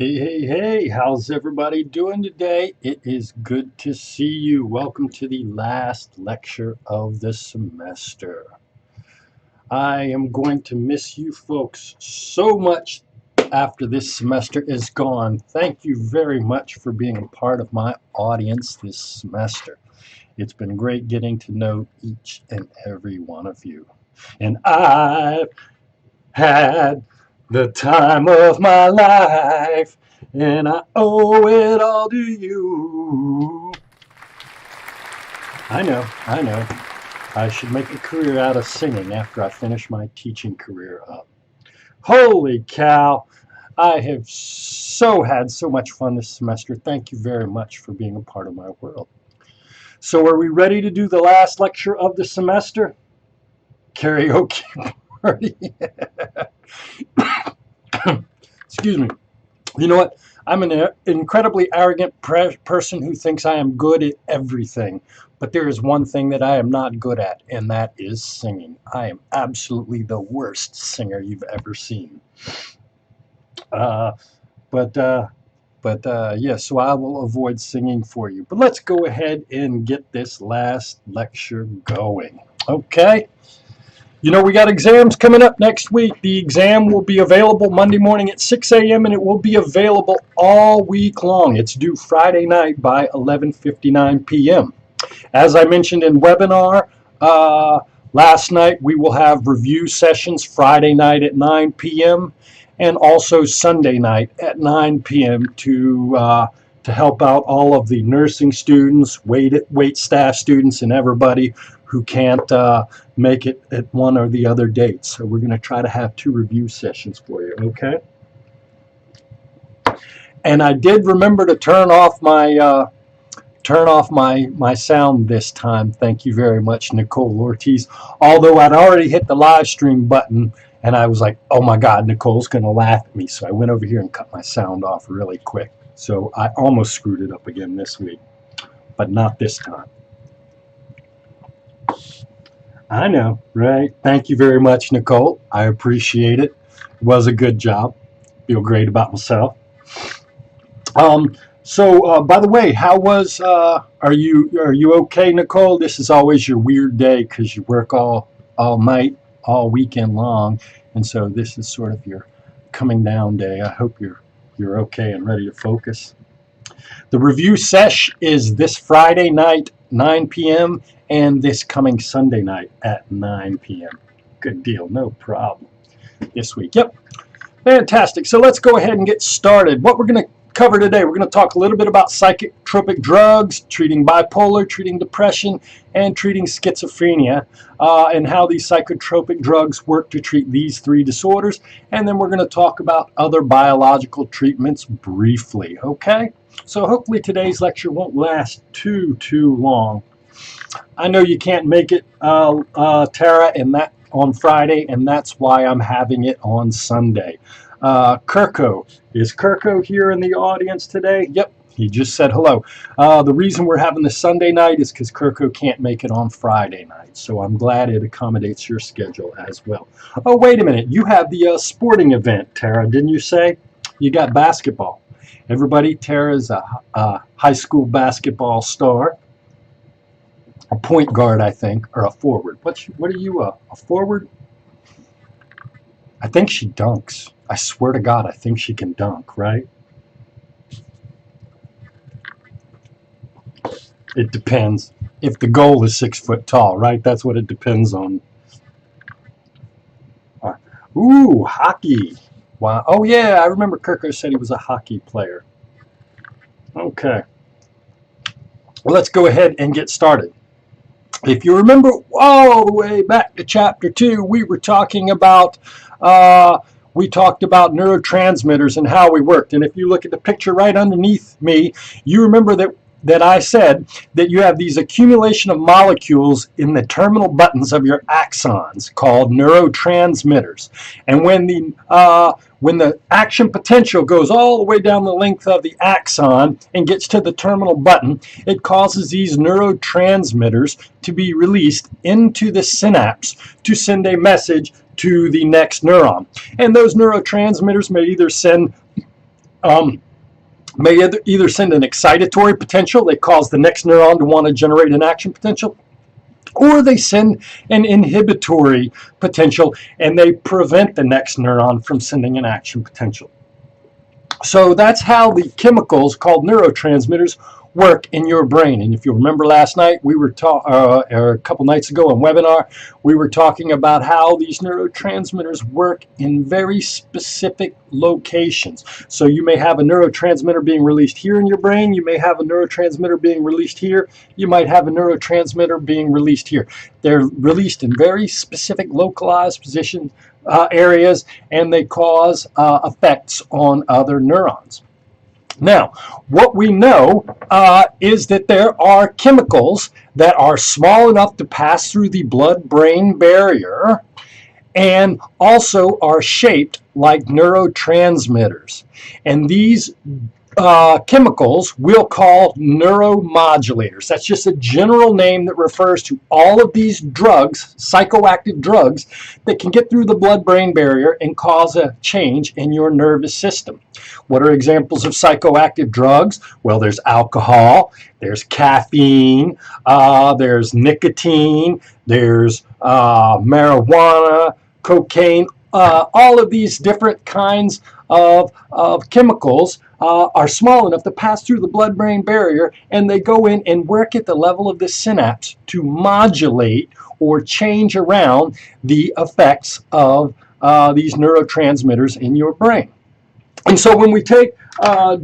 Hey, how's everybody doing today? It is good to see you. Welcome to the last lecture of the semester. I am going to miss you folks so much after this semester is gone. Thank you very much for being a part of my audience this semester. It's been great getting to know each and every one of you. And I've had the time of my life, and I owe it all to you. I know. I should make a career out of singing after I finish my teaching career up. Holy cow! I have had so much fun this semester. Thank you very much for being a part of my world. So are we ready to do the last lecture of the semester? Karaoke party. Excuse me. You know what? I'm an incredibly arrogant person who thinks I am good at everything. But there is one thing that I am not good at, and that is singing. I am absolutely the worst singer you've ever seen. Yes, so I will avoid singing for you. But let's go ahead and get this last lecture going. Okay? You know, we got exams coming up next week. The exam will be available Monday morning at 6 a.m. and it will be available all week long. It's due Friday night by 11:59 p.m. As I mentioned in webinar last night, we will have review sessions Friday night at 9 p.m. and also Sunday night at 9 p.m. to help out all of the nursing students, wait staff students, and everybody who can't make it at one or the other date. So we're going to try to have 2 review sessions for you, okay? And I did remember to turn off my sound this time. Thank you very much, Nicole Ortiz. Although I'd already hit the live stream button, and I was like, oh my God, Nicole's going to laugh at me. So I went over here and cut my sound off really quick. So I almost screwed it up again this week, but not this time. I know, right? Thank you very much, Nicole. I appreciate it. It was a good job. Feel great about myself. By the way, how was? Are you okay, Nicole? This is always your weird day because you work all night, all weekend long, and so this is sort of your coming down day. I hope you're okay and ready to focus. The review sesh is this Friday night, 9 p.m. and this coming Sunday night at 9 p.m. Good deal, no problem. This week, yep. Fantastic. So let's go ahead and get started. What we're going to cover today, we're going to talk a little bit about psychotropic drugs, treating bipolar, treating depression, and treating schizophrenia, and how these psychotropic drugs work to treat these 3 disorders. And then we're going to talk about other biological treatments briefly, okay? So hopefully today's lecture won't last too long. I know you can't make it, Tara, and that on Friday, and that's why I'm having it on Sunday. Kirko. Is Kirko here in the audience today? Yep, he just said hello. The reason we're having the Sunday night is because Kirko can't make it on Friday night, so I'm glad it accommodates your schedule as well. Oh, wait a minute. You have the sporting event, Tara, didn't you say? You got basketball. Everybody, Tara's a high school basketball star. A point guard, I think, or a forward. What are you, a forward? I think she dunks. I swear to God, I think she can dunk, right? It depends. If the goal is 6 foot tall, right? That's what it depends on. Ooh, hockey. Wow. Oh, yeah, I remember Kirko said he was a hockey player. Okay. Well, let's go ahead and get started. If you remember all the way back to chapter 2, we were talking about neurotransmitters and how we worked. And if you look at the picture right underneath me, you remember that I said that you have these accumulation of molecules in the terminal buttons of your axons called neurotransmitters. And when the action potential goes all the way down the length of the axon and gets to the terminal button, it causes these neurotransmitters to be released into the synapse to send a message to the next neuron. And those neurotransmitters may either send may either send an excitatory potential, they cause the next neuron to want to generate an action potential, or they send an inhibitory potential and they prevent the next neuron from sending an action potential. So that's how the chemicals called neurotransmitters work in your brain. And if you remember last night, we were or a couple nights ago on webinar, we were talking about how these neurotransmitters work in very specific locations. So you may have a neurotransmitter being released here in your brain, you may have a neurotransmitter being released here, you might have a neurotransmitter being released here. They're released in very specific localized positions, areas, and they cause effects on other neurons. Now, what we know is that there are chemicals that are small enough to pass through the blood-brain barrier and also are shaped like neurotransmitters. And these chemicals we'll call neuromodulators. That's just a general name that refers to all of these drugs, psychoactive drugs, that can get through the blood-brain barrier and cause a change in your nervous system. What are examples of psychoactive drugs? Well, there's alcohol, there's caffeine, there's nicotine, there's marijuana, cocaine. All of these different kinds of chemicals are small enough to pass through the blood-brain barrier, and they go in and work at the level of the synapse to modulate or change around the effects of these neurotransmitters in your brain. And so when we take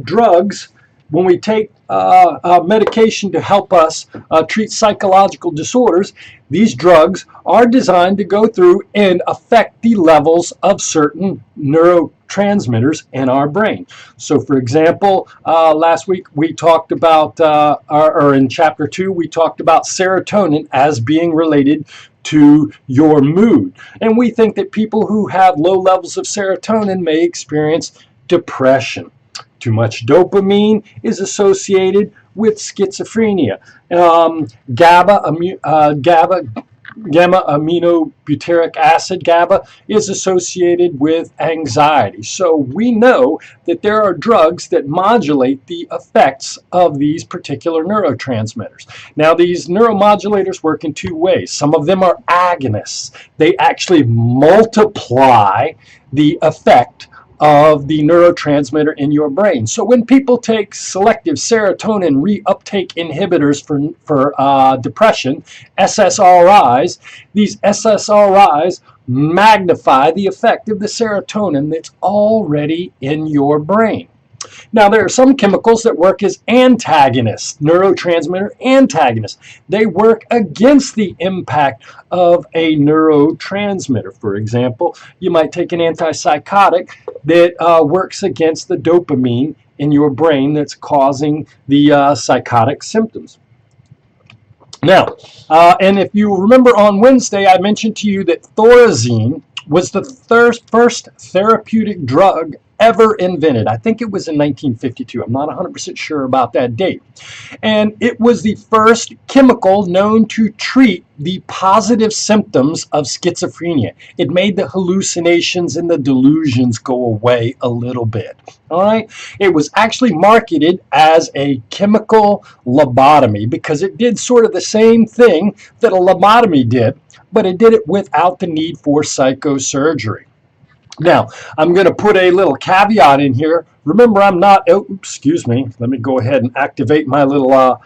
drugs, when we take medication to help us treat psychological disorders, these drugs are designed to go through and affect the levels of certain neurotransmitters in our brain. So for example, last week we talked about, or in chapter 2, we talked about serotonin as being related to your mood. And we think that people who have low levels of serotonin may experience depression. Too much dopamine is associated with schizophrenia. Gamma aminobutyric acid, GABA, is associated with anxiety. So we know that there are drugs that modulate the effects of these particular neurotransmitters. Now, these neuromodulators work in two ways. Some of them are agonists. They actually multiply the effect of the neurotransmitter in your brain. So when people take selective serotonin reuptake inhibitors for depression, SSRIs, these SSRIs magnify the effect of the serotonin that's already in your brain. Now, there are some chemicals that work as antagonists, neurotransmitter antagonists. They work against the impact of a neurotransmitter. For example, you might take an antipsychotic that works against the dopamine in your brain that's causing the psychotic symptoms. Now, and if you remember on Wednesday, I mentioned to you that Thorazine was the first therapeutic drug ever invented. I think it was in 1952. I'm not 100% sure about that date. And it was the first chemical known to treat the positive symptoms of schizophrenia. It made the hallucinations and the delusions go away a little bit. All right? It was actually marketed as a chemical lobotomy because it did sort of the same thing that a lobotomy did, but it did it without the need for psychosurgery. Now, I'm going to put a little caveat in here. Remember, I'm not, oh, excuse me, let me go ahead and activate my little,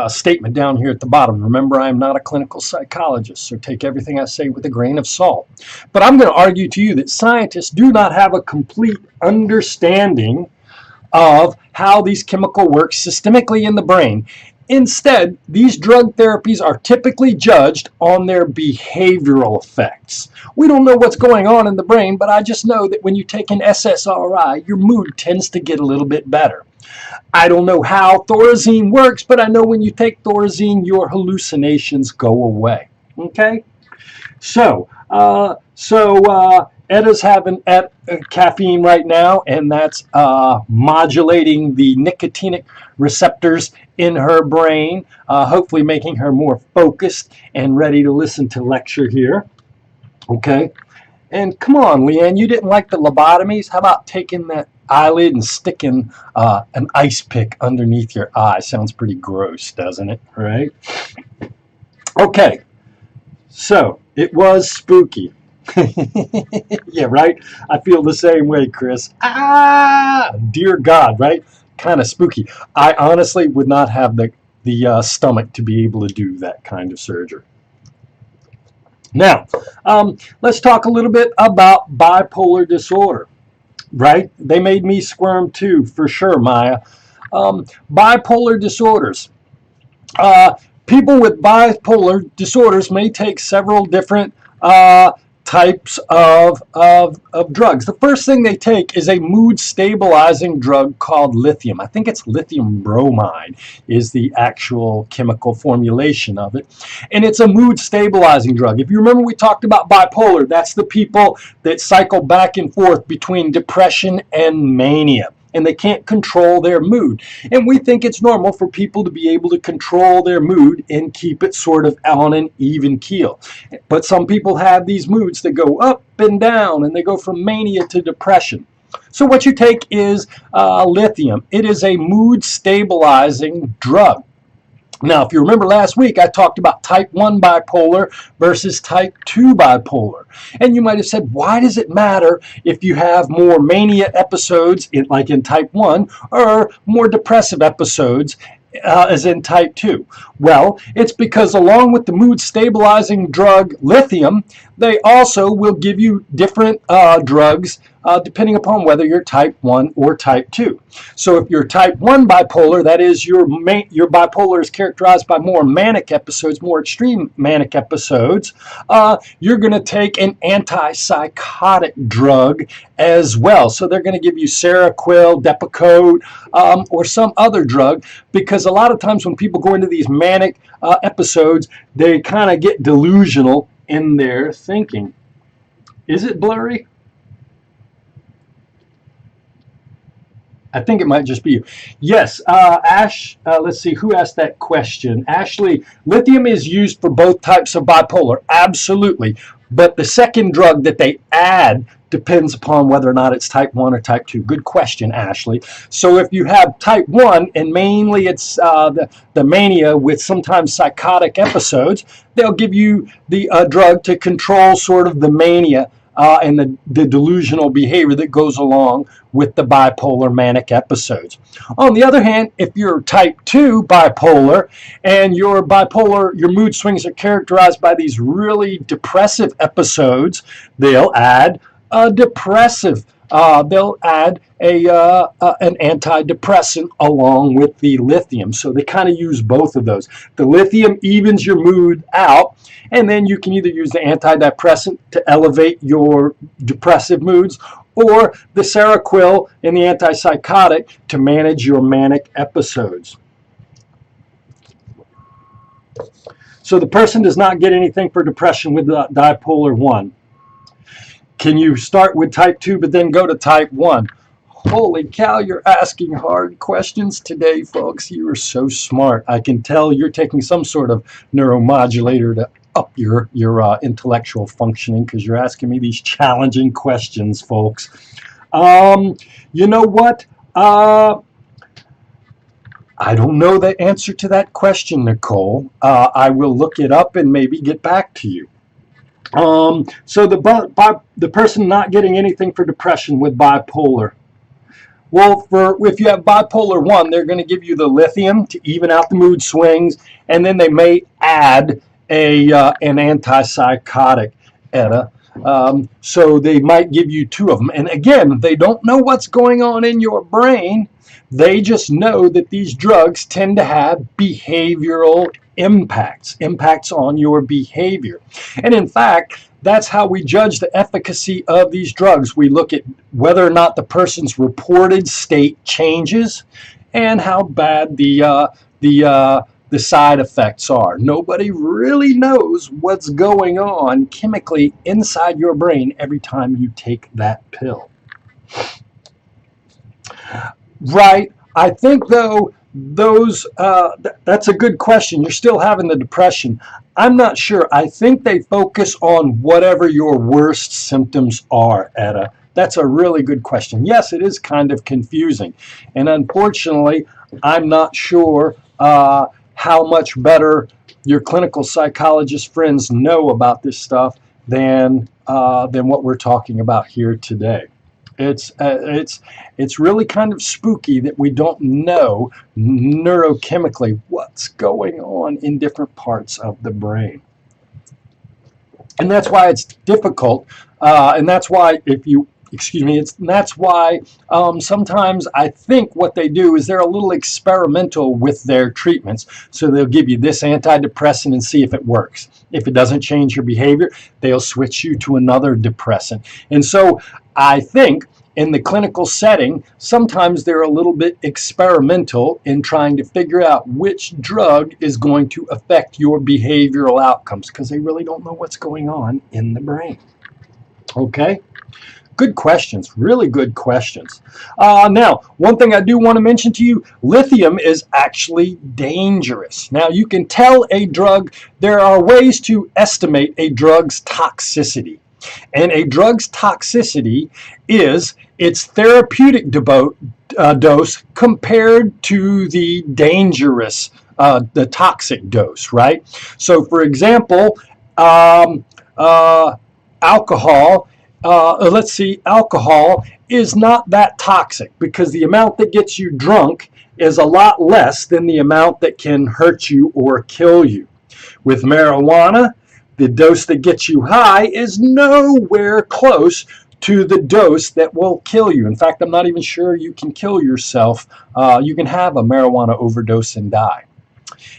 statement down here at the bottom. Remember, I'm not a clinical psychologist, so take everything I say with a grain of salt. But I'm going to argue to you that scientists do not have a complete understanding of how these chemicals work systemically in the brain. Instead, these drug therapies are typically judged on their behavioral effects. We don't know what's going on in the brain, but I just know that when you take an SSRI, your mood tends to get a little bit better. I don't know how Thorazine works, but I know when you take Thorazine, your hallucinations go away. Okay? So, Eda's having caffeine right now, and that's modulating the nicotinic receptors in her brain, hopefully making her more focused and ready to listen to lecture here. Okay? And come on, Leanne, you didn't like the lobotomies? How about taking that eyelid and sticking an ice pick underneath your eye? Sounds pretty gross, doesn't it? Right? Okay, so it was spooky. Yeah, right? I feel the same way, Chris. Dear God, right? Kind of spooky. I honestly would not have the stomach to be able to do that kind of surgery. Now, let's talk a little bit about bipolar disorder, right? They made me squirm too, for sure, Maya. Bipolar disorders. People with bipolar disorders may take several different types of drugs. The first thing they take is a mood stabilizing drug called lithium. I think it's lithium bromide is the actual chemical formulation of it. And it's a mood stabilizing drug. If you remember, we talked about bipolar. That's the people that cycle back and forth between depression and mania, and they can't control their mood. And we think it's normal for people to be able to control their mood and keep it sort of on an even keel. But some people have these moods that go up and down, and they go from mania to depression. So what you take is lithium. It is a mood stabilizing drug. Now, if you remember last week, I talked about type 1 bipolar versus type 2 bipolar. And you might have said, why does it matter if you have more mania episodes, like in type 1, or more depressive episodes, as in type 2? Well, it's because along with the mood stabilizing drug lithium, they also will give you different drugs depending upon whether you're type 1 or type 2. So if you're type 1 bipolar, that is your bipolar is characterized by more manic episodes, more extreme manic episodes, you're going to take an antipsychotic drug as well. So they're going to give you Seroquel, Depakote, or some other drug, because a lot of times when people go into these manic episodes, they kind of get delusional in their thinking. Is it blurry? I think it might just be you. Yes, Ash, let's see, who asked that question? Ashley, lithium is used for both types of bipolar, absolutely. But the second drug that they add depends upon whether or not it's type 1 or type 2. Good question, Ashley. So if you have type 1, and mainly it's the mania with sometimes psychotic episodes, they'll give you the drug to control sort of the mania and the delusional behavior that goes along with the bipolar manic episodes. On the other hand, if you're type 2 bipolar and your mood swings are characterized by these really depressive episodes, they'll add a depressive. They'll add an antidepressant along with the lithium. So they kind of use both of those. The lithium evens your mood out, and then you can either use the antidepressant to elevate your depressive moods, or the Seroquel and the antipsychotic to manage your manic episodes. So the person does not get anything for depression with the bipolar 1. Can you start with type 2 but then go to type 1? Holy cow, you're asking hard questions today, folks. You are so smart. I can tell you're taking some sort of neuromodulator to up your intellectual functioning, because you're asking me these challenging questions, folks. You know what? I don't know the answer to that question, Nicole. I will look it up and maybe get back to you. So the person not getting anything for depression with bipolar. Well, if you have bipolar 1, they're going to give you the lithium to even out the mood swings, and then they may add an antipsychotic, so they might give you 2 of them. And again, they don't know what's going on in your brain. They just know that these drugs tend to have behavioral impacts on your behavior. And in fact, that's how we judge the efficacy of these drugs. We look at whether or not the person's reported state changes and how bad the side effects are. Nobody really knows what's going on chemically inside your brain every time you take that pill. Right. I think, though, that's a good question. You're still having the depression. I'm not sure. I think they focus on whatever your worst symptoms are, Etta. That's a really good question. Yes, it is kind of confusing. And unfortunately, I'm not sure how much better your clinical psychologist friends know about this stuff than what we're talking about here today. It's really kind of spooky that we don't know neurochemically what's going on in different parts of the brain. And that's why it's difficult, and that's why that's why sometimes I think what they do is they're a little experimental with their treatments. So they'll give you this antidepressant and see if it works. If it doesn't change your behavior, they'll switch you to another depressant. And so I think in the clinical setting, sometimes they're a little bit experimental in trying to figure out which drug is going to affect your behavioral outcomes, because they really don't know what's going on in the brain. Okay? Good questions, really good questions. Now, one thing I do want to mention to you, lithium is actually dangerous. Now, you can tell a drug, there are ways to estimate a drug's toxicity. And a drug's toxicity is its therapeutic dose compared to the dangerous, the toxic dose, right? So, for example, alcohol, alcohol is not that toxic because the amount that gets you drunk is a lot less than the amount that can hurt you or kill you. With marijuana, the dose that gets you high is nowhere close to the dose that will kill you. In fact, I'm not even sure you can kill yourself. You can have a marijuana overdose and die.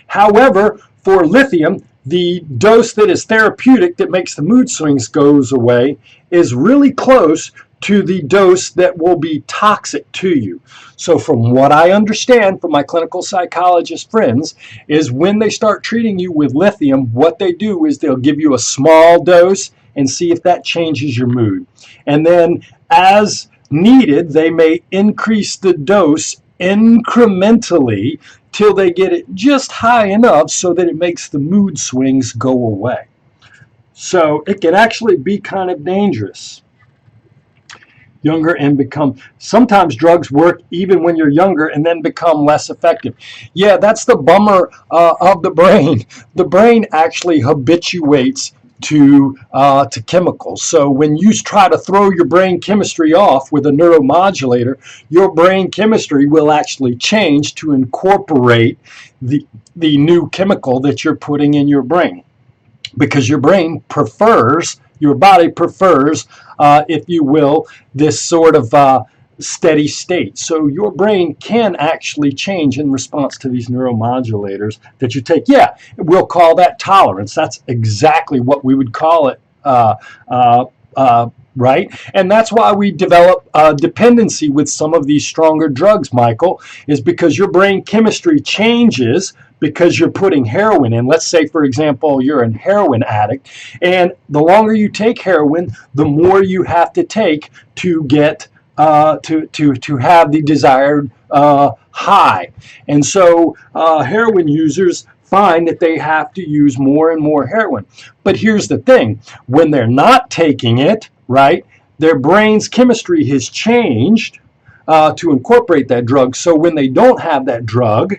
However, for lithium, the dose that is therapeutic, that makes the mood swings goes away, is really close to the dose that will be toxic to you. So from what I understand from my clinical psychologist friends is when they start treating you with lithium, what they do is they'll give you a small dose and see if that changes your mood. And then as needed, they may increase the dose incrementally till they get it just high enough so that it makes the mood swings go away. So it can actually be kind of dangerous. Younger and become, sometimes drugs work even when you're younger and then become less effective. Yeah, that's the bummer of the brain. The brain actually habituates to chemicals. So when you try to throw your brain chemistry off with a neuromodulator, your brain chemistry will actually change to incorporate the new chemical that you're putting in your brain, because your brain prefers, your body prefers, if you will, this sort of steady state. So your brain can actually change in response to these neuromodulators that you take. Yeah, we'll call that tolerance. That's exactly what we would call it, right? And that's why we develop dependency with some of these stronger drugs, Michael, is because your brain chemistry changes because you're putting heroin in. Let's say, for example, you're a heroin addict, and the longer you take heroin, the more you have to take to get to have the desired high. And so heroin users find that they have to use more and more heroin. But here's the thing, when they're not taking it, right, their brain's chemistry has changed to incorporate that drug. So when they don't have that drug,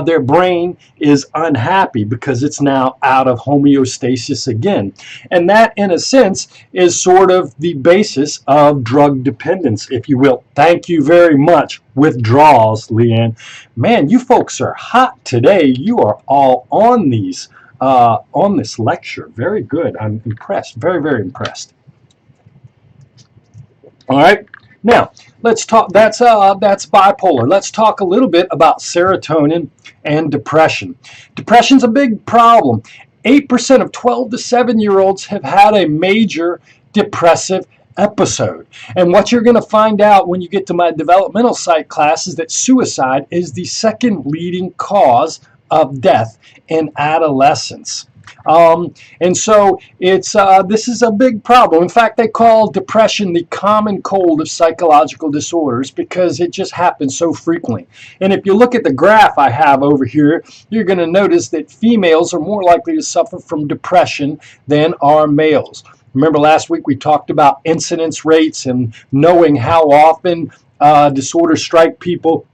their brain is unhappy because it's now out of homeostasis again. And that, in a sense, is sort of the basis of drug dependence, if you will. Thank you very much. Withdrawals, Leanne. Man, you folks are hot today. You are all on these, on this lecture. Very good. I'm impressed. Very, very impressed. All right. Now, let's talk, that's bipolar. Let's talk a little bit about serotonin and depression. Depression's a big problem. 8% of 12 to 7-year-olds have had a major depressive episode. And what you're going to find out when you get to my developmental psych class is that suicide is the second leading cause of death in adolescence. And so it's this is a big problem. In fact, they call depression the common cold of psychological disorders because it just happens so frequently. And if you look at the graph I have over here, you're going to notice that females are more likely to suffer from depression than are males. Remember last week we talked about incidence rates and knowing how often disorders strike people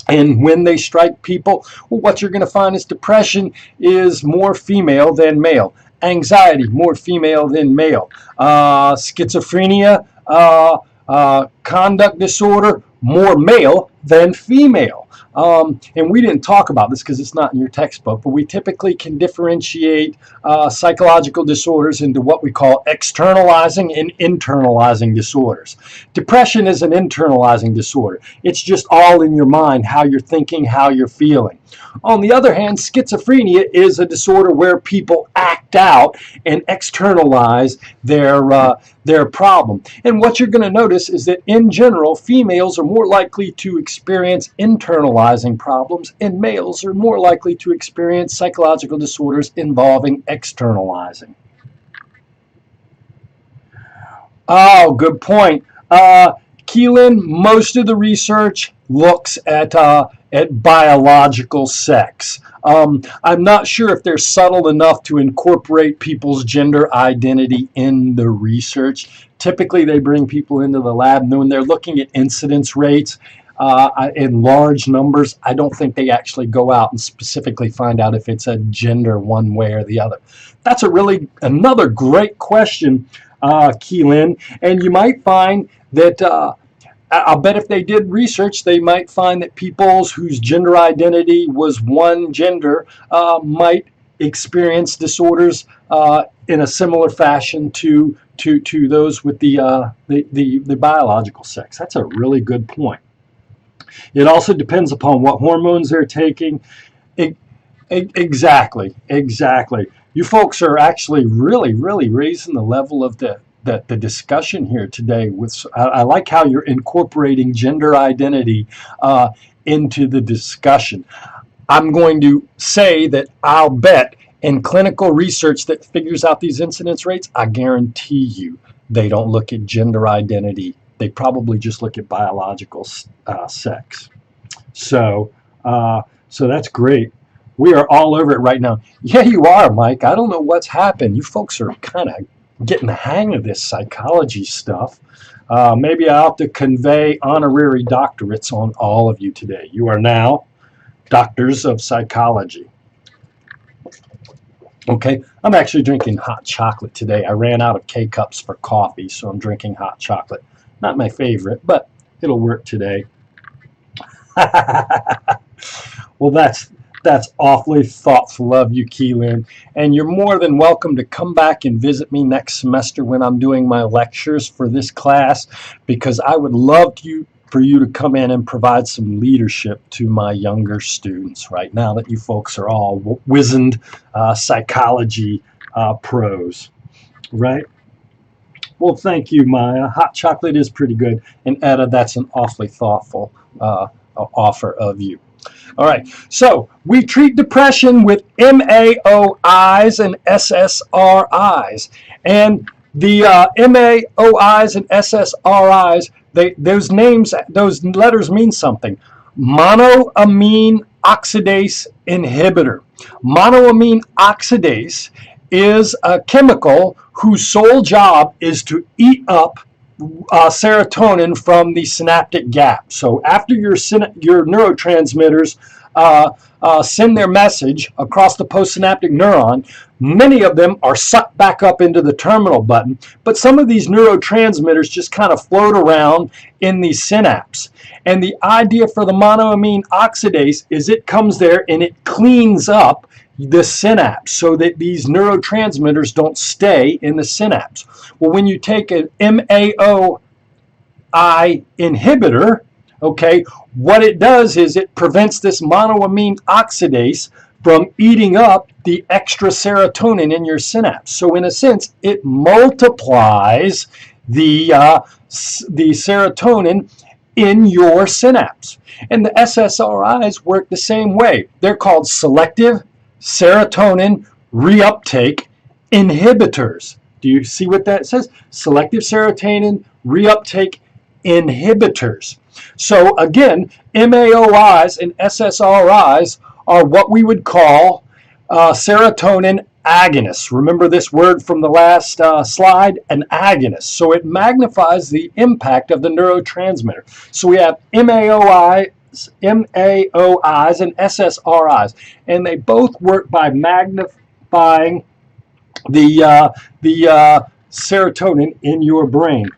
and when they strike people. Well, what you're going to find is depression is more female than male. Anxiety, more female than male. Schizophrenia, conduct disorder, more male than female. And we didn't talk about this because it's not in your textbook, but we typically can differentiate psychological disorders into what we call externalizing and internalizing disorders. Depression is an internalizing disorder. It's just all in your mind, how you're thinking, how you're feeling. On the other hand, schizophrenia is a disorder where people act out and externalize their problem. And what you're going to notice is that in general, females are more likely to experience internalizing problems and males are more likely to experience psychological disorders involving externalizing. Oh, good point. Keelan, most of the research looks at biological sex. I'm not sure if they're subtle enough to incorporate people's gender identity in the research. Typically, they bring people into the lab, and when they're looking at incidence rates in large numbers, I don't think they actually go out and specifically find out if it's a gender one way or the other. That's another great question, Keelan, and you might find that I'll bet if they did research, they might find that people whose gender identity was one gender might experience disorders in a similar fashion to those with the biological sex. That's a really good point. It also depends upon what hormones they're taking. Exactly. You folks are actually really raising the level of the discussion here today. I like how you're incorporating gender identity into the discussion. I'm going to say that I'll bet in clinical research that figures out these incidence rates, I guarantee you they don't look at gender identity. They probably just look at biological sex. So that's great. We are all over it right now. Yeah, you are, Mike. I don't know what's happened. You folks are kind of getting the hang of this psychology stuff. Maybe I'll have to convey honorary doctorates on all of you today. You are now doctors of psychology. Okay, I'm actually drinking hot chocolate today. I ran out of K-cups for coffee, so I'm drinking hot chocolate. Not my favorite, but it'll work today. Well, that's awfully thoughtful of you, Keelan. And you're more than welcome to come back and visit me next semester when I'm doing my lectures for this class, because I would love for you to come in and provide some leadership to my younger students right now that you folks are all wizened psychology pros, right? Well, thank you, Maya. Hot chocolate is pretty good. And Etta, that's an awfully thoughtful offer of you. All right, so we treat depression with MAOIs and SSRIs. And the MAOIs and SSRIs, those letters mean something. Monoamine oxidase inhibitor. Monoamine oxidase is a chemical whose sole job is to eat up serotonin from the synaptic gap. So after your neurotransmitters send their message across the postsynaptic neuron, many of them are sucked back up into the terminal button, but some of these neurotransmitters just kind of float around in the synapse. And the idea for the monoamine oxidase is it comes there and it cleans up the synapse so that these neurotransmitters don't stay in the synapse. Well, when you take an MAOI inhibitor, okay, what it does is it prevents this monoamine oxidase from eating up the extra serotonin in your synapse. So in a sense, it multiplies the serotonin in your synapse. And the SSRIs work the same way. They're called selective serotonin reuptake inhibitors. Do you see what that says? Selective serotonin reuptake inhibitors. So again, MAOIs and SSRIs are what we would call serotonin agonists. Remember this word from the last slide, an agonist. So it magnifies the impact of the neurotransmitter. So we have MAOIs and SSRIs, and they both work by magnifying the serotonin in your brain.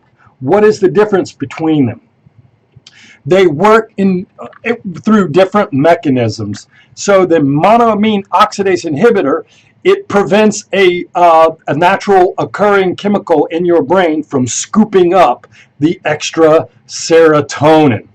What is the difference between them? They work through different mechanisms. So the monoamine oxidase inhibitor, it prevents a natural occurring chemical in your brain from scooping up the extra serotonin.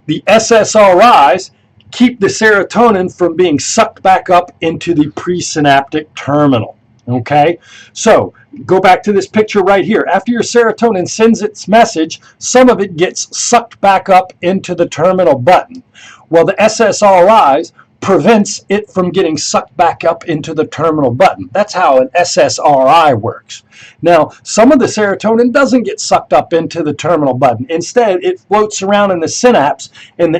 The SSRIs keep the serotonin from being sucked back up into the presynaptic terminal. Okay, so go back to this picture right here. After your serotonin sends its message, some of it gets sucked back up into the terminal button. Well, the SSRIs prevents it from getting sucked back up into the terminal button. That's how an SSRI works. Now, some of the serotonin doesn't get sucked up into the terminal button. Instead, it floats around in the synapse, and the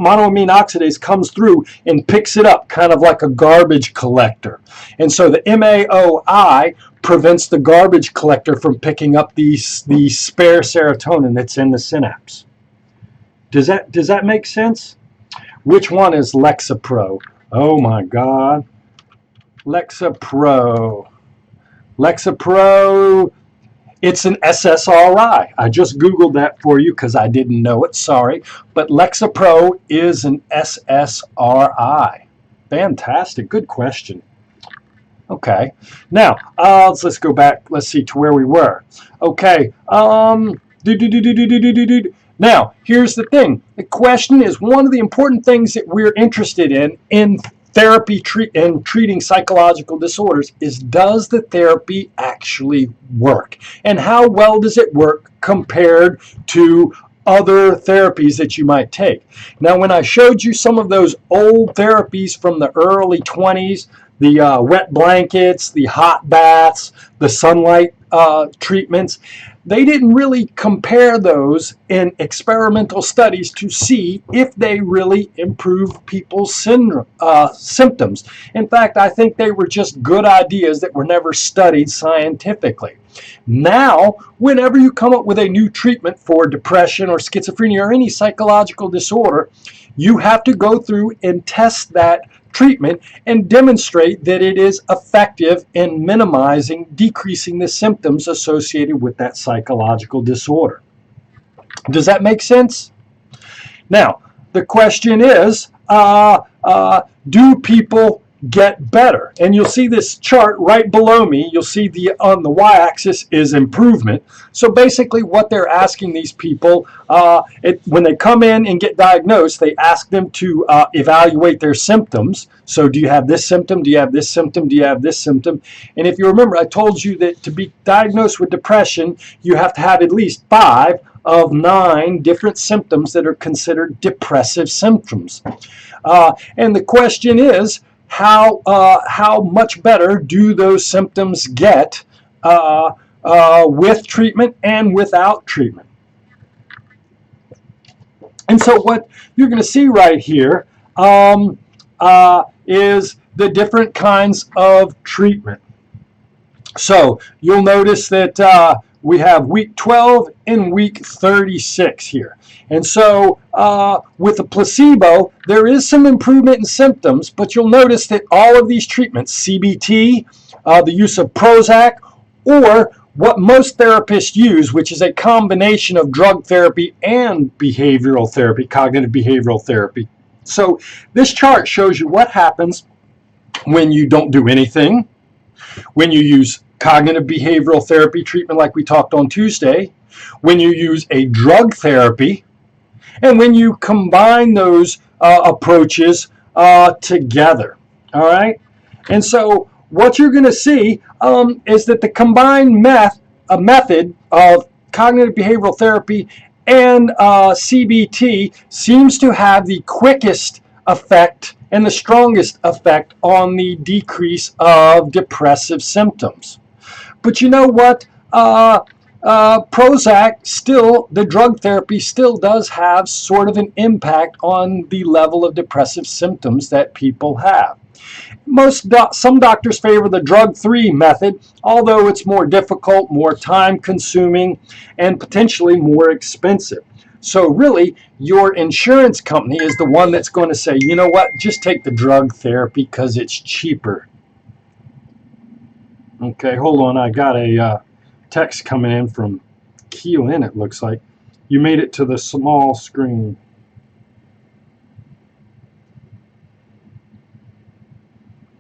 monoamine oxidase comes through and picks it up, kind of like a garbage collector. And so the MAOI prevents the garbage collector from picking up the spare serotonin that's in the synapse. Does that make sense? Which one is Lexapro? Oh my God. Lexapro. Lexapro, it's an SSRI. I just Googled that for you because I didn't know it, sorry. But Lexapro is an SSRI. Fantastic, good question. Okay, now let's go back, let's see to where we were. Okay, now, here's the thing. The question is, one of the important things that we're interested in therapy and treating psychological disorders is, does the therapy actually work? And how well does it work compared to other therapies that you might take? Now, when I showed you some of those old therapies from the early 20s, the wet blankets, the hot baths, the sunlight treatments, they didn't really compare those in experimental studies to see if they really improve people's symptoms. In fact, I think they were just good ideas that were never studied scientifically. Now, whenever you come up with a new treatment for depression or schizophrenia or any psychological disorder, you have to go through and test that treatment and demonstrate that it is effective in decreasing the symptoms associated with that psychological disorder. Does that make sense? Now, the question is, do people get better? And you'll see this chart right below me. You'll see on the y-axis is improvement. So basically what they're asking these people, when they come in and get diagnosed, they ask them to evaluate their symptoms. So do you have this symptom? Do you have this symptom? Do you have this symptom? And if you remember, I told you that to be diagnosed with depression, you have to have at least 5 of 9 different symptoms that are considered depressive symptoms. And the question is, how much better do those symptoms get with treatment and without treatment? And so what you're going to see right here is the different kinds of treatment. So you'll notice that we have week 12 and week 36 here. And so with a placebo, there is some improvement in symptoms, but you'll notice that all of these treatments, CBT, the use of Prozac, or what most therapists use, which is a combination of drug therapy and behavioral therapy, cognitive behavioral therapy. So this chart shows you what happens when you don't do anything, when you use cognitive behavioral therapy treatment like we talked on Tuesday, when you use a drug therapy, and when you combine those approaches together. All right? And so what you're going to see is that the combined method of cognitive behavioral therapy and CBT seems to have the quickest effect and the strongest effect on the decrease of depressive symptoms. But you know what? Prozac still, the drug therapy still does have sort of an impact on the level of depressive symptoms that people have. Some doctors favor the drug-free method, although it's more difficult, more time-consuming, and potentially more expensive. So really, your insurance company is the one that's going to say, you know what, just take the drug therapy because it's cheaper. Okay, hold on, I got a text coming in from Keelan, it looks like. You made it to the small screen.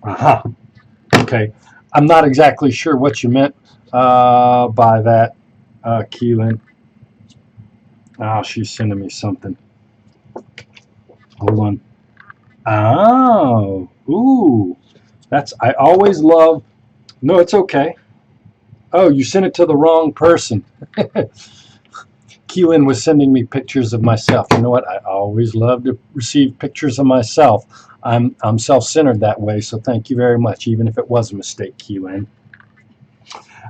Aha. Okay. I'm not exactly sure what you meant by that, Keelan. Oh, she's sending me something. Hold on. Oh. Ooh. I always love. No, it's okay. Oh, you sent it to the wrong person. Keelan was sending me pictures of myself. You know what? I always love to receive pictures of myself. I'm self-centered that way, so thank you very much, even if it was a mistake, Keelan.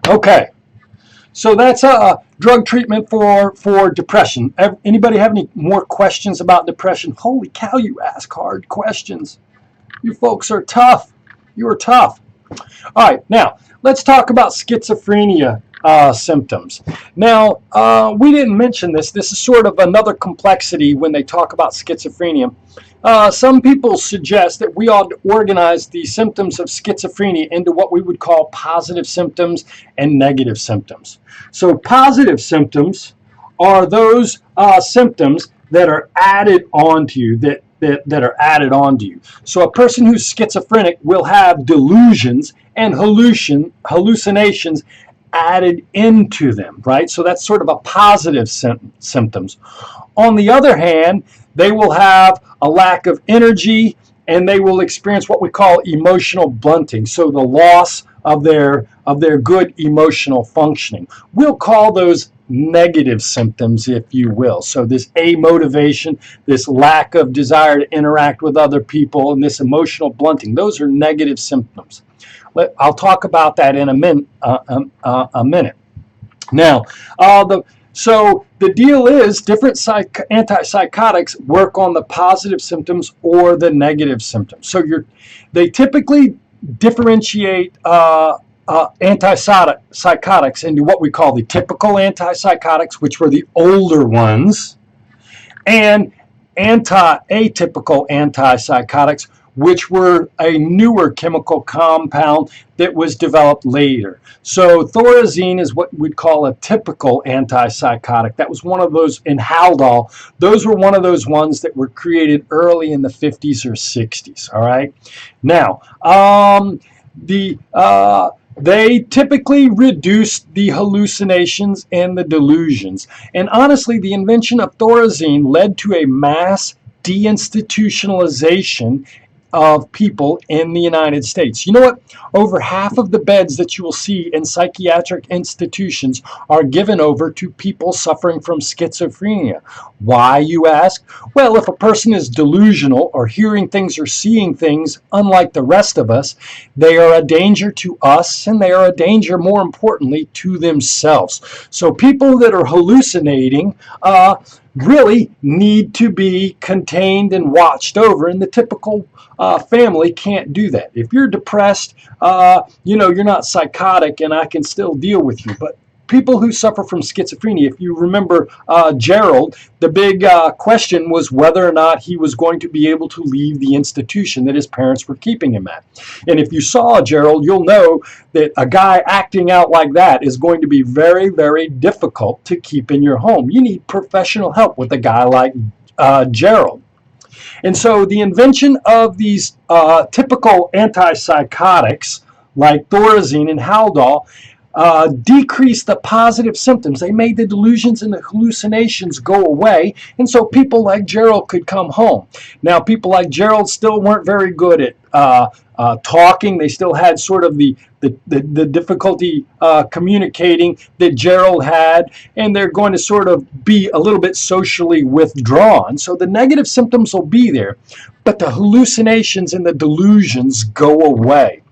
Okay, so that's a drug treatment for depression. Anybody have any more questions about depression? Holy cow, you ask hard questions. You folks are tough. You are tough. All right, now let's talk about schizophrenia symptoms. Now, we didn't mention this. This is sort of another complexity when they talk about schizophrenia. Some people suggest that we ought to organize the symptoms of schizophrenia into what we would call positive symptoms and negative symptoms. So positive symptoms are those symptoms that are added onto you, that are added onto you. So a person who's schizophrenic will have delusions and hallucinations added into them, right? So that's sort of a positive symptoms. On the other hand, they will have a lack of energy and they will experience what we call emotional blunting. So the loss of their good emotional functioning. We'll call those negative symptoms, if you will. So this amotivation, this lack of desire to interact with other people, and this emotional blunting, those are negative symptoms. I'll talk about that in a minute. Now, so the deal is different antipsychotics work on the positive symptoms or the negative symptoms. So they typically differentiate antipsychotics into what we call the typical antipsychotics, which were the older ones, and atypical antipsychotics, which were a newer chemical compound that was developed later. So Thorazine is what we'd call a typical antipsychotic. That was one of those in Haldol. Those were one of those ones that were created early in the 50s or 60s, all right? Now, they typically reduced the hallucinations and the delusions. And honestly, the invention of Thorazine led to a mass deinstitutionalization of people in the United States. You know what? Over half of the beds that you will see in psychiatric institutions are given over to people suffering from schizophrenia. Why, you ask? Well, if a person is delusional or hearing things or seeing things unlike the rest of us, they are a danger to us and they are a danger, more importantly, to themselves. So people that are hallucinating really need to be contained and watched over, and the typical family can't do that. If you're depressed, you're not psychotic and I can still deal with you. But people who suffer from schizophrenia, if you remember Gerald, the big question was whether or not he was going to be able to leave the institution that his parents were keeping him at. And if you saw Gerald, you'll know that a guy acting out like that is going to be very, very difficult to keep in your home. You need professional help with a guy like Gerald. And so the invention of these typical antipsychotics like Thorazine and Haldol decreased the positive symptoms. They made the delusions and the hallucinations go away, and so people like Gerald could come home. Now, people like Gerald still weren't very good at talking. They still had sort of the difficulty communicating that Gerald had, and they're going to sort of be a little bit socially withdrawn. So the negative symptoms will be there, but the hallucinations and the delusions go away.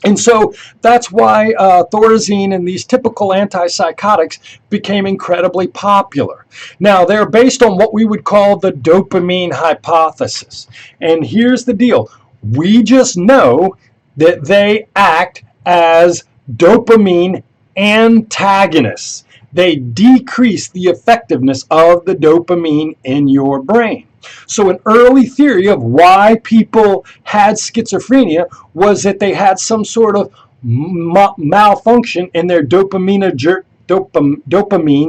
And so that's why Thorazine and these typical antipsychotics became incredibly popular. Now, they're based on what we would call the dopamine hypothesis. And here's the deal. We just know that they act as dopamine antagonists. They decrease the effectiveness of the dopamine in your brain. So an early theory of why people had schizophrenia was that they had some sort of malfunction in their dopamine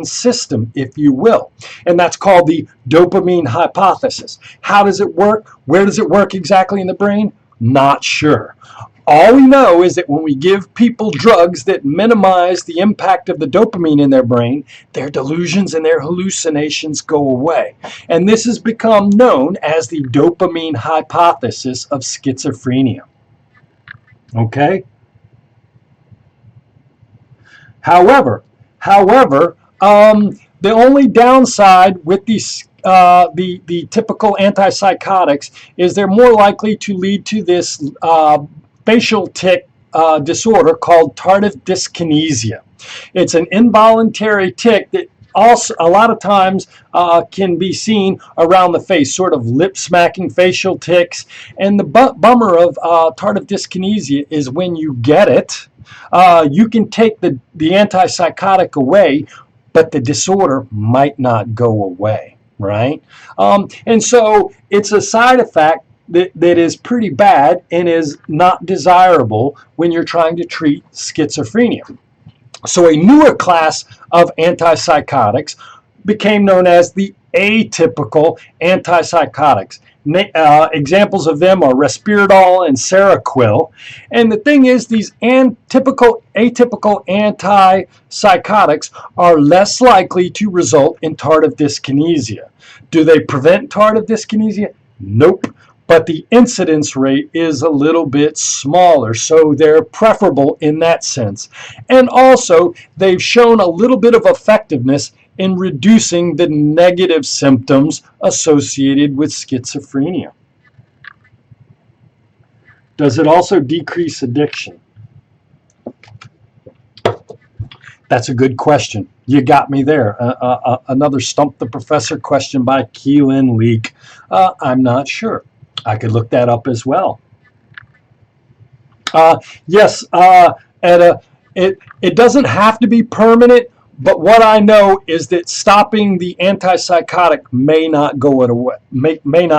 system, if you will. And that's called the dopamine hypothesis. How does it work? Where does it work exactly in the brain? Not sure. All we know is that when we give people drugs that minimize the impact of the dopamine in their brain, their delusions and their hallucinations go away. And this has become known as the dopamine hypothesis of schizophrenia. Okay? However, the only downside with these the typical antipsychotics is they're more likely to lead to this facial tic disorder called tardive dyskinesia. It's an involuntary tic that also a lot of times can be seen around the face, sort of lip smacking facial tics. And the bummer of tardive dyskinesia is when you get it, you can take the antipsychotic away, but the disorder might not go away, right? And so it's a side effect that is pretty bad and is not desirable when you're trying to treat schizophrenia. So a newer class of antipsychotics became known as the atypical antipsychotics. Examples of them are Risperidol and Seroquel. And the thing is, these atypical antipsychotics are less likely to result in tardive dyskinesia. Do they prevent tardive dyskinesia? Nope. But the incidence rate is a little bit smaller, so they're preferable in that sense. And also, they've shown a little bit of effectiveness in reducing the negative symptoms associated with schizophrenia. Does it also decrease addiction? That's a good question. You got me there. Another Stump the Professor question by Keelan Leak. I'm not sure. I could look that up as well. Yes, it doesn't have to be permanent, but what I know is that stopping the antipsychotic may not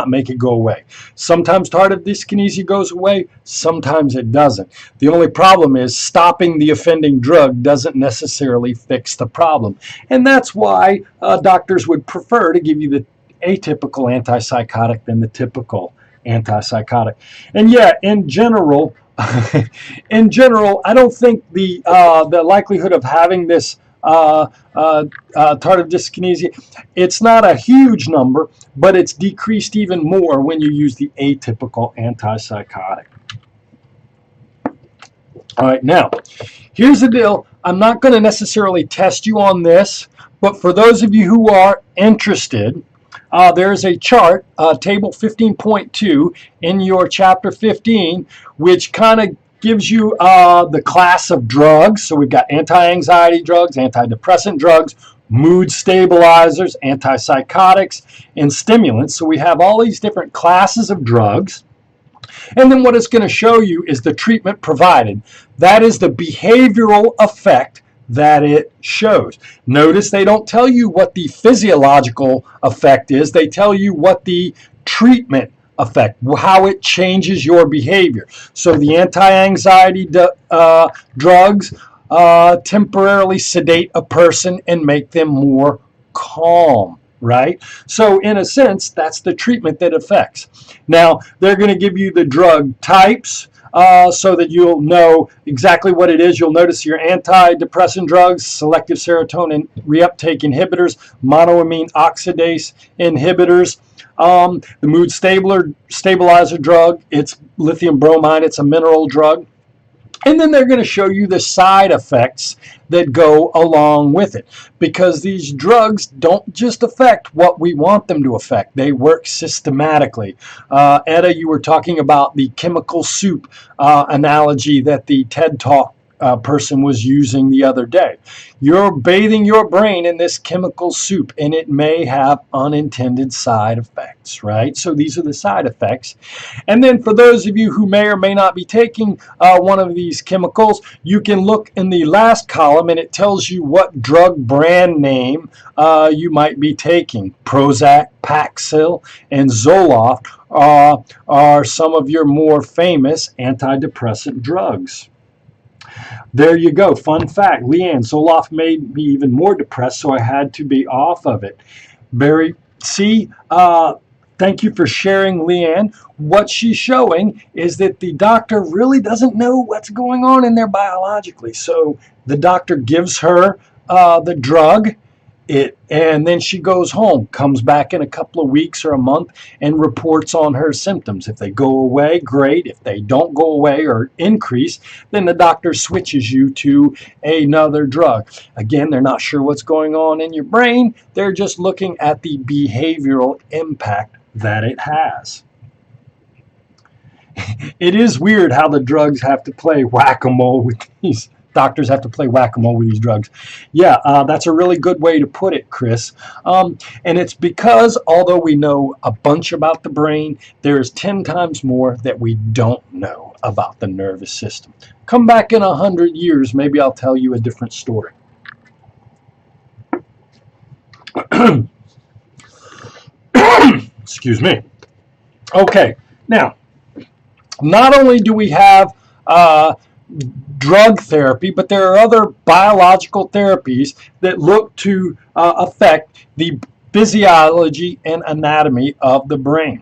make it go away. Sometimes tardive dyskinesia goes away, sometimes it doesn't. The only problem is stopping the offending drug doesn't necessarily fix the problem. And that's why doctors would prefer to give you the atypical antipsychotic than the typical antipsychotic. And yeah, in general, I don't think the likelihood of having this tardive dyskinesia, it's not a huge number, but it's decreased even more when you use the atypical antipsychotic. All right, now, here's the deal. I'm not going to necessarily test you on this, but for those of you who are interested, there's a chart, table 15.2 in your chapter 15, which kind of gives you the class of drugs. So we've got anti-anxiety drugs, antidepressant drugs, mood stabilizers, antipsychotics, and stimulants. So we have all these different classes of drugs. And then what it's going to show you is the treatment provided. That is the behavioral effect that it shows. Notice they don't tell you what the physiological effect is. They tell you what the treatment effect, how it changes your behavior. So the anti-anxiety drugs temporarily sedate a person and make them more calm, right? So in a sense, that's the treatment that affects. Now, they're going to give you the drug types so that you'll know exactly what it is. You'll notice your antidepressant drugs, selective serotonin reuptake inhibitors, monoamine oxidase inhibitors, the mood stabilizer drug, it's lithium bromide, it's a mineral drug. And then they're going to show you the side effects that go along with it, because these drugs don't just affect what we want them to affect. They work systematically. Etta, you were talking about the chemical soup analogy that the TED Talk person was using the other day. You're bathing your brain in this chemical soup, and it may have unintended side effects, right? So these are the side effects. And then for those of you who may or may not be taking one of these chemicals, you can look in the last column, and it tells you what drug brand name you might be taking. Prozac, Paxil, and Zoloft are some of your more famous antidepressant drugs. There you go. Fun fact. Leanne, Zoloft made me even more depressed, so I had to be off of it. Thank you for sharing, Leanne. What she's showing is that the doctor really doesn't know what's going on in there biologically. So the doctor gives her the drug, and then she goes home, comes back in a couple of weeks or a month, and reports on her symptoms. If they go away, great. If they don't go away or increase, then the doctor switches you to another drug. Again, they're not sure what's going on in your brain. They're just looking at the behavioral impact that it has. It is weird how the drugs have to play whack-a-mole with these. Doctors have to play whack-a-mole with these drugs. Yeah, that's a really good way to put it, Chris. And it's because although we know a bunch about the brain, there is 10 times more that we don't know about the nervous system. Come back in 100 years, maybe I'll tell you a different story. Excuse me. Okay, now, not only do we have drug therapy, but there are other biological therapies that look to affect the physiology and anatomy of the brain.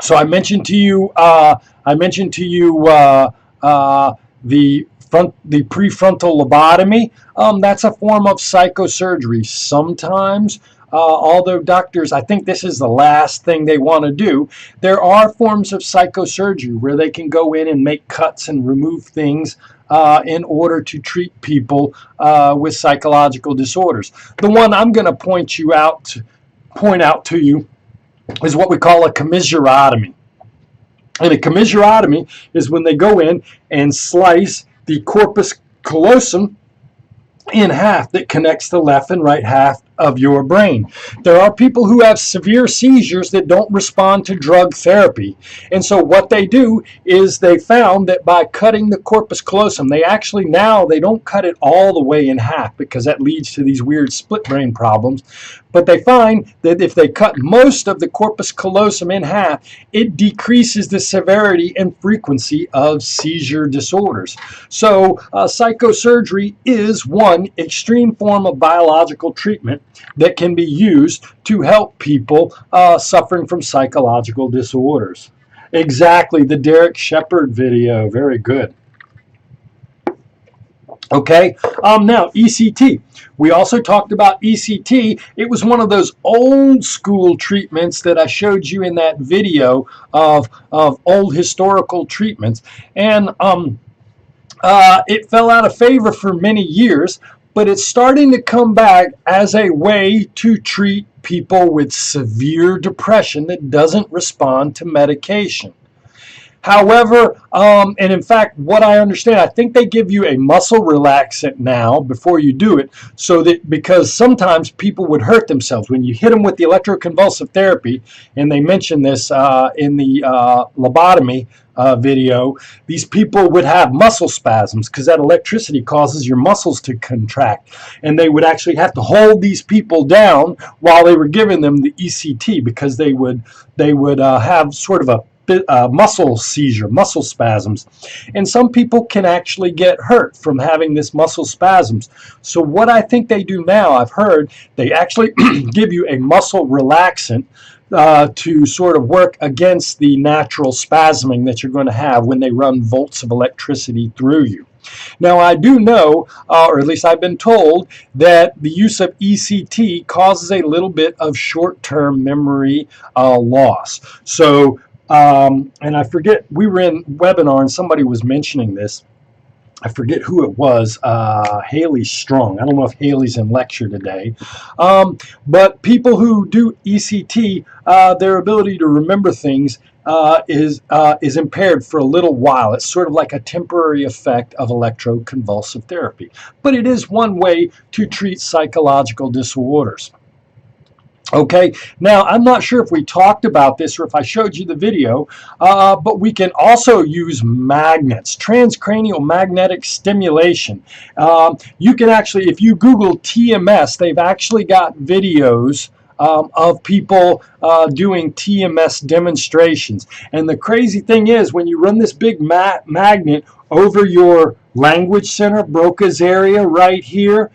So I mentioned to you the prefrontal lobotomy. That's a form of psychosurgery. Sometimes, although doctors, I think this is the last thing they want to do, there are forms of psychosurgery where they can go in and make cuts and remove things in order to treat people with psychological disorders. The one I'm going to point out to you is what we call a commissurotomy. And a commissurotomy is when they go in and slice the corpus callosum in half that connects the left and right half of your brain. There are people who have severe seizures that don't respond to drug therapy. And so what they do is they found that by cutting the corpus callosum, they don't cut it all the way in half because that leads to these weird split brain problems. But they find that if they cut most of the corpus callosum in half, it decreases the severity and frequency of seizure disorders. So psychosurgery is one extreme form of biological treatment that can be used to help people suffering from psychological disorders. Exactly, the Derek Shepard video. Very good. Okay, now ECT. We also talked about ECT. It was one of those old school treatments that I showed you in that video of old historical treatments. And it fell out of favor for many years, but it's starting to come back as a way to treat people with severe depression that doesn't respond to medication. However, and in fact, what I understand, I think they give you a muscle relaxant now before you do it, so that because sometimes people would hurt themselves when you hit them with the electroconvulsive therapy, and they mentioned this in the lobotomy video, these people would have muscle spasms because that electricity causes your muscles to contract, and they would actually have to hold these people down while they were giving them the ECT because they would have sort of a muscle seizure, muscle spasms. And some people can actually get hurt from having this muscle spasms. So what I think they do now, I've heard, they actually give you a muscle relaxant to sort of work against the natural spasming that you're going to have when they run volts of electricity through you. Now, I do know, or at least I've been told, that the use of ECT causes a little bit of short-term memory loss. So, and I forget, we were in webinar and somebody was mentioning this. I forget who it was, Haley Strong. I don't know if Haley's in lecture today. But people who do ECT, their ability to remember things is impaired for a little while. It's sort of like a temporary effect of electroconvulsive therapy. But it is one way to treat psychological disorders. Okay, now I'm not sure if we talked about this or if I showed you the video, but we can also use magnets, transcranial magnetic stimulation. You can actually, if you Google TMS, they've actually got videos of people doing TMS demonstrations. And the crazy thing is, when you run this big magnet over your language center, Broca's area right here,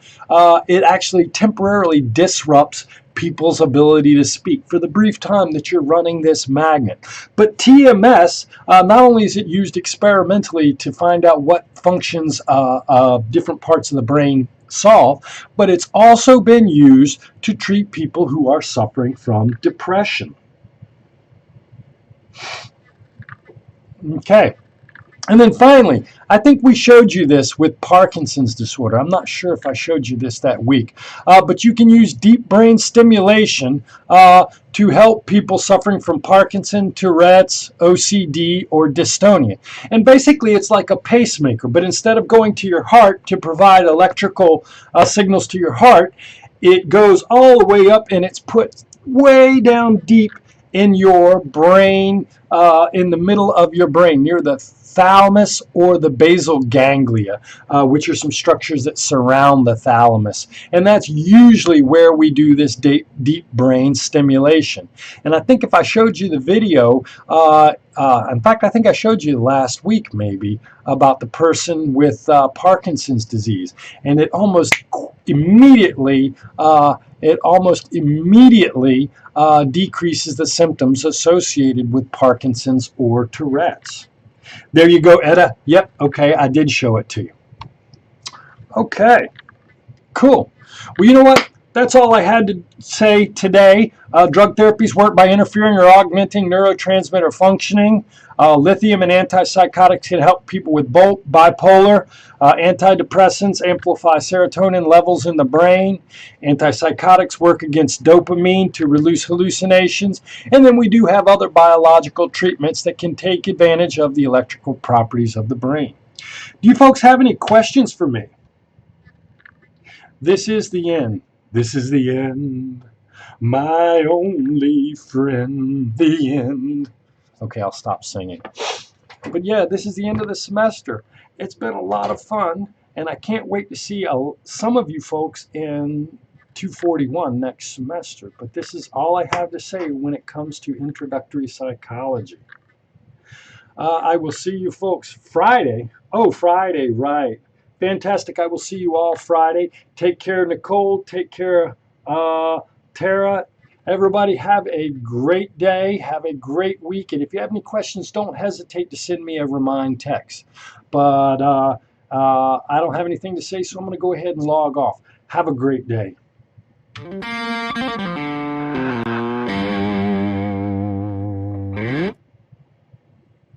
it actually temporarily disrupts people's ability to speak for the brief time that you're running this magnet. But TMS, not only is it used experimentally to find out what functions of different parts of the brain solve, but it's also been used to treat people who are suffering from depression. Okay. And then finally, I think we showed you this with Parkinson's disorder. I'm not sure if I showed you this that week, but you can use deep brain stimulation to help people suffering from Parkinson, Tourette's, OCD, or dystonia. And basically, it's like a pacemaker, but instead of going to your heart to provide electrical signals to your heart, it goes all the way up and it's put way down deep in your brain, in the middle of your brain, near the thalamus or the basal ganglia, which are some structures that surround the thalamus. And that's usually where we do this deep brain stimulation. And I think if I showed you the video, in fact, I think I showed you last week maybe, about the person with Parkinson's disease. And it almost immediately decreases the symptoms associated with Parkinson's or Tourette's. There you go, Etta. Yep, okay, I did show it to you. Okay, cool. Well, you know what? That's all I had to say today. Drug therapies work by interfering or augmenting neurotransmitter functioning. Lithium and antipsychotics can help people with both bipolar. Antidepressants amplify serotonin levels in the brain. Antipsychotics work against dopamine to reduce hallucinations. And then we do have other biological treatments that can take advantage of the electrical properties of the brain. Do you folks have any questions for me? This is the end. This is the end. My only friend, the end. Okay, I'll stop singing. But yeah, this is the end of the semester. It's been a lot of fun, and I can't wait to see some of you folks in 241 next semester. But this is all I have to say when it comes to introductory psychology. I will see you folks Friday. Oh, Friday, right. Fantastic. I will see you all Friday. Take care, Nicole. Take care, Tara. Everybody have a great day. Have a great week. And if you have any questions, don't hesitate to send me a remind text. But I don't have anything to say, so I'm going to go ahead and log off. Have a great day.